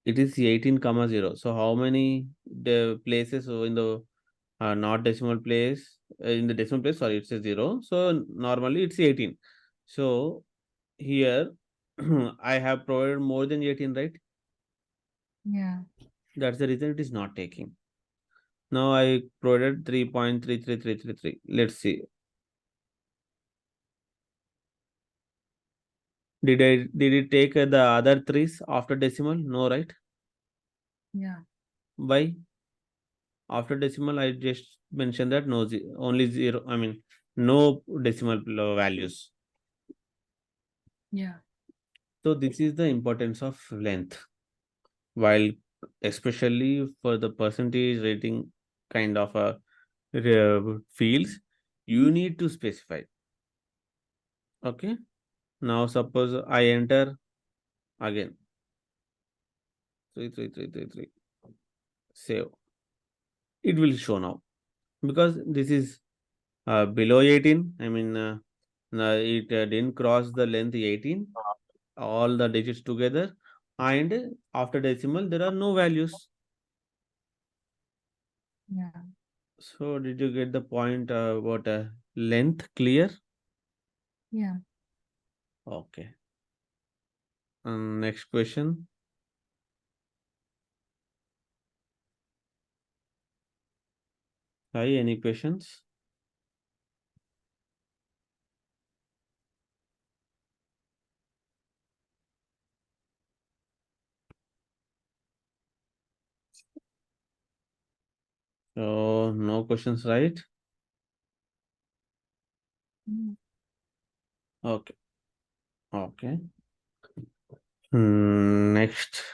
it is 18,0. So how many the places in the not decimal place in the decimal place, sorry, it's a 0. So normally it's 18. So here I have provided more than 18, right? Yeah. That's the reason it is not taking. Now I provided 3.33333. Let's see. Did it take the other threes after decimal? No, right? Yeah. Why? After decimal, I just mentioned that no, only 0. I mean, no decimal values. Yeah. So this is the importance of length. While especially for the percentage rating kind of a fields, you need to specify. Okay. Now suppose I enter again 33333. Save. It will show now because this is below 18. I mean, it didn't cross the length 18. All the digits together, and after decimal there are no values. Yeah. So did you get the point about length clear? Yeah. Okay. Next question. Hi, any questions? So no questions, right? Mm. Okay. Okay. Next,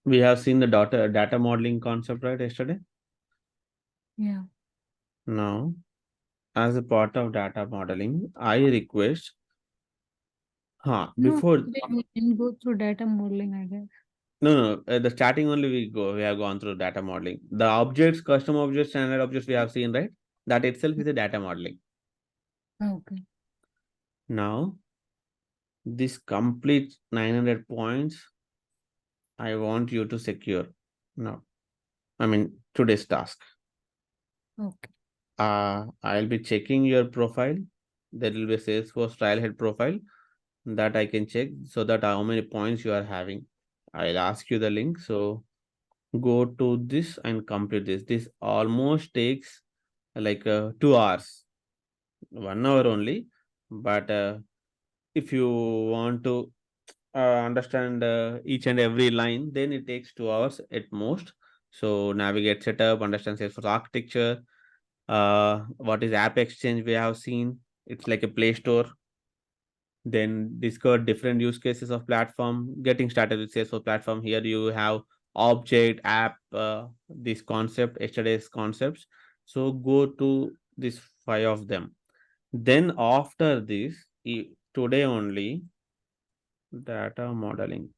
we have seen the data modeling concept, right, yesterday? Yeah. Now, as a part of data modeling, I request, No, before, today we didn't go through data modeling, I guess. no, the starting only we have gone through data modeling. The objects, custom objects, standard objects we have seen, right? That itself is a data modeling. Okay. Now, this complete 900 points, I want you to secure. No, I mean, today's task. Okay. I'll be checking your profile. There will be a Salesforce Trailhead profile that I can check so that how many points you are having. I'll ask you the link. So go to this and complete this. This almost takes like 2 hours, 1 hour only. But if you want to understand each and every line, then it takes 2 hours at most. So navigate setup, understand Salesforce architecture, what is App Exchange we have seen. It's like a Play Store. Then discover different use cases of platform. Getting started with Salesforce platform. Here you have object, app, this concept, yesterday's concepts. So go to this 5 of them. Then after this, today only data modeling.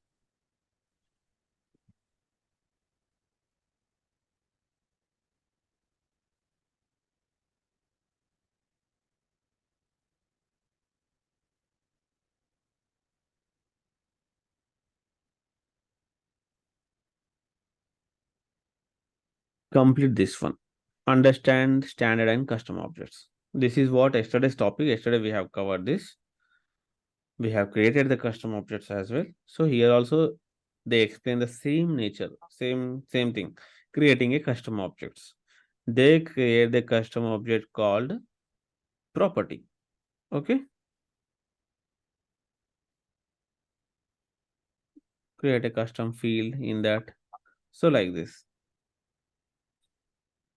Complete this one. Understand standard and custom objects. This is what yesterday's topic. Yesterday we have covered this. We have created the custom objects as well. So here also they explain the same nature, same thing, creating a custom objects. They create the custom object called property. Okay. Create a custom field in that. So like this.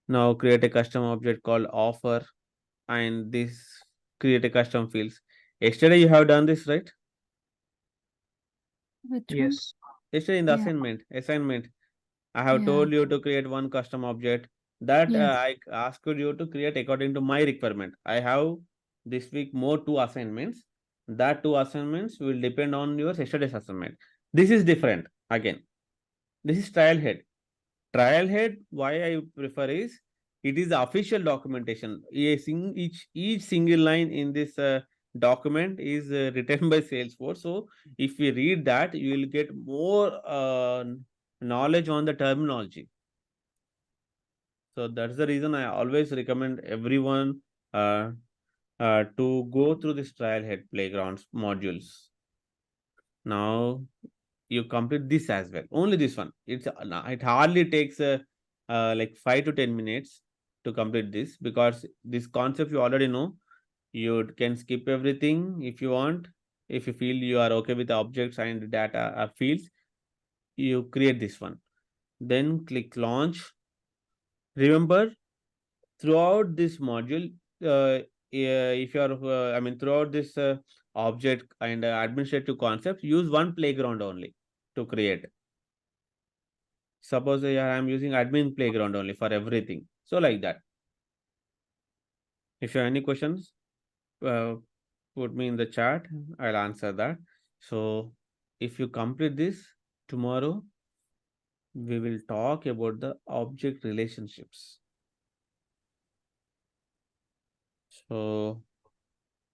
Now create a custom object called offer, and this create a custom fields. Yesterday you have done this, right? Which one? Yes. Yesterday in the Yeah. assignment, I have Yeah. told you to create one custom object that Yes. I asked you to create according to my requirement. I have this week more 2 assignments. That 2 assignments will depend on your yesterday's assignment. This is different again. This is trial head. Trial head, why I prefer is it is the official documentation. Each single line in this document is written by Salesforce. So if you read that, you will get more knowledge on the terminology. So that's the reason I always recommend everyone to go through this trial head playgrounds modules. Now you complete this as well. Only this one. It hardly takes like 5 to 10 minutes to complete this, because this concept you already know. You can skip everything if you want. If you feel you are okay with the objects and data fields, you create this one. Then click launch. Remember, throughout this module, if you are, throughout this object and administrative concepts, use one playground only to create. Suppose I am using admin playground only for everything. So like that. If you have any questions, put me in the chat. I'll answer that. So if you complete this tomorrow, we will talk about the object relationships. So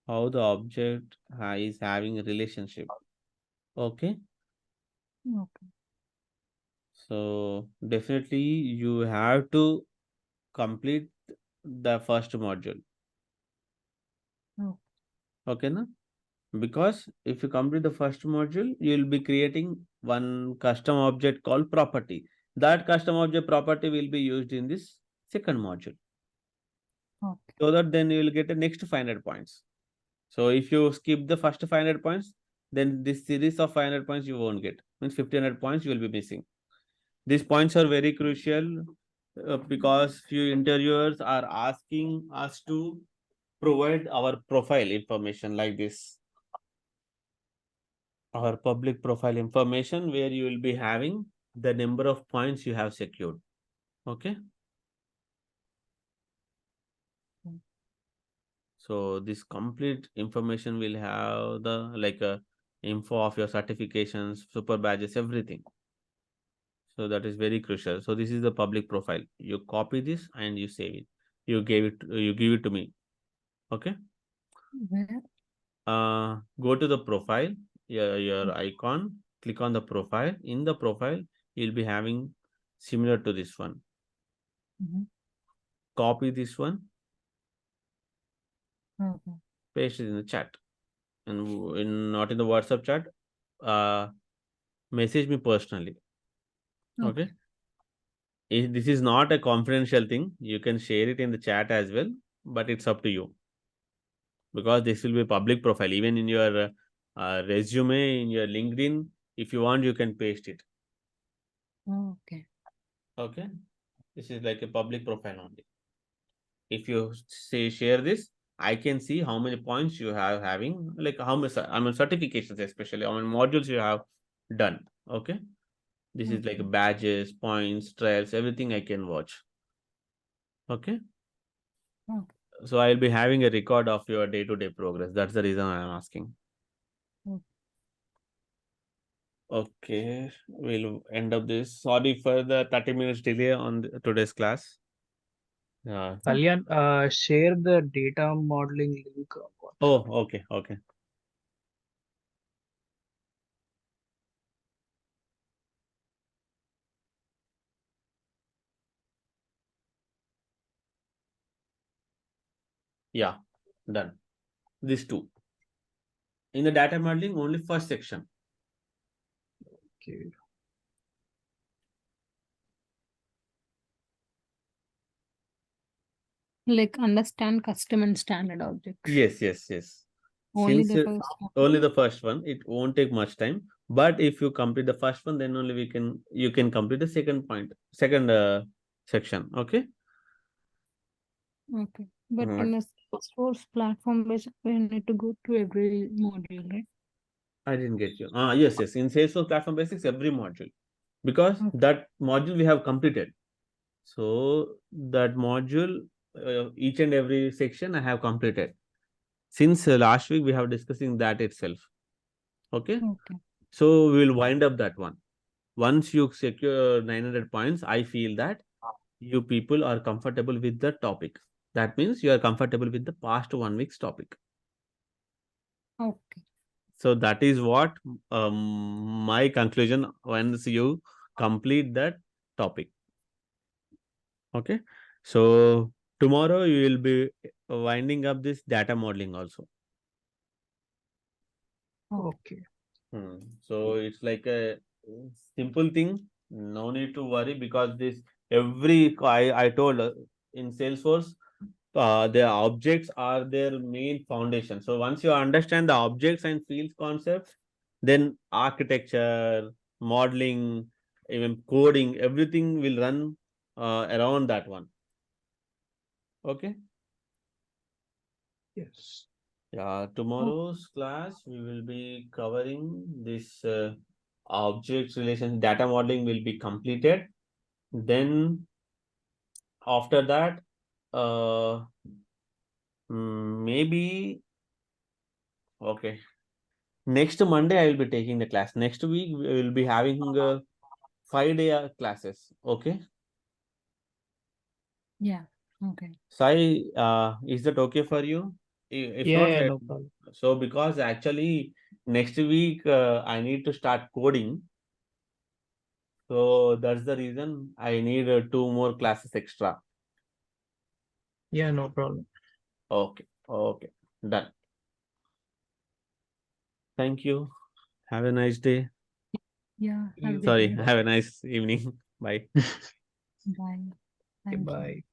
how the object is having a relationship. Okay. Okay. So definitely you have to complete the first module. Oh. Okay, na? Because if you complete the first module, you will be creating one custom object called property. That custom object property will be used in this second module. Okay. So that then you will get the next 500 points. So if you skip the first 500 points, then this series of 500 points you won't get. Means 1500 points you will be missing. These points are very crucial because few interviewers are asking us to provide our profile information like this. Our public profile information, where you will be having the number of points you have secured. Okay. So this complete information will have the info of your certifications, super badges, everything. So that is very crucial. So this is the public profile. You copy this and you save it. You give it to me. Okay. Where? Go to the profile, your icon, click on the profile. In the profile, you'll be having similar to this one. Copy this one, Okay. paste it in the chat, and not in the WhatsApp chat. Message me personally. Okay. This is not a confidential thing. You can share it in the chat as well, but it's up to you, because this will be public profile. Even in your resume, in your LinkedIn, if you want, you can paste it. Okay. Okay. This is like a public profile only. If you say share this, I can see how many points you have having, like how many certifications, especially how many modules you have done. Okay. This is like badges, points, trials, everything I can watch. Okay. So I'll be having a record of your day-to-day progress. That's the reason I'm asking. Okay. Okay, we'll end up this. Sorry for the 30 minutes delay on today's class. Kalyan, share the data modeling link. Oh, okay, okay. Yeah, done. These two. In the data modeling, only first section. Okay. Like understand custom and standard objects. Yes. Only Since the first one. only the first one, it won't take much time. But if you complete the first one, then only you can complete the second section. Okay. Okay. But Mm. in a Salesforce platform base, we need to go to every module, right? I didn't get you. Yes. In Salesforce Platform Basics, every module, because Okay. that module we have completed. So that module, each and every section I have completed. Since last week we have discussing that itself. Okay. Okay. So we will wind up that one. Once you secure 900 points, I feel that you people are comfortable with the topic. That means you are comfortable with the past 1 week's topic. Okay. So that is what my conclusion once you complete that topic. Okay. So tomorrow you will be winding up this data modeling also. Okay. So it's like a simple thing. No need to worry, because this I told in Salesforce, the objects are their main foundation. So once you understand the objects and fields concepts, then architecture, modeling, even coding, everything will run around that one. Okay. Yes. Yeah, tomorrow's class we will be covering this objects relation data modeling will be completed. Then after that, maybe okay. Next Monday I will be taking the class. Next week we will be having 5-day classes. Okay. Yeah. Okay. Sai, is that okay for you? If Yeah, not, no problem. so because actually next week I need to start coding. So that's the reason I need 2 more classes extra. Yeah, no problem. Okay. Done. Thank you. Have a nice day. Yeah. Have a good Sorry, day. have a nice evening. Bye. Bye. Thank you. Bye.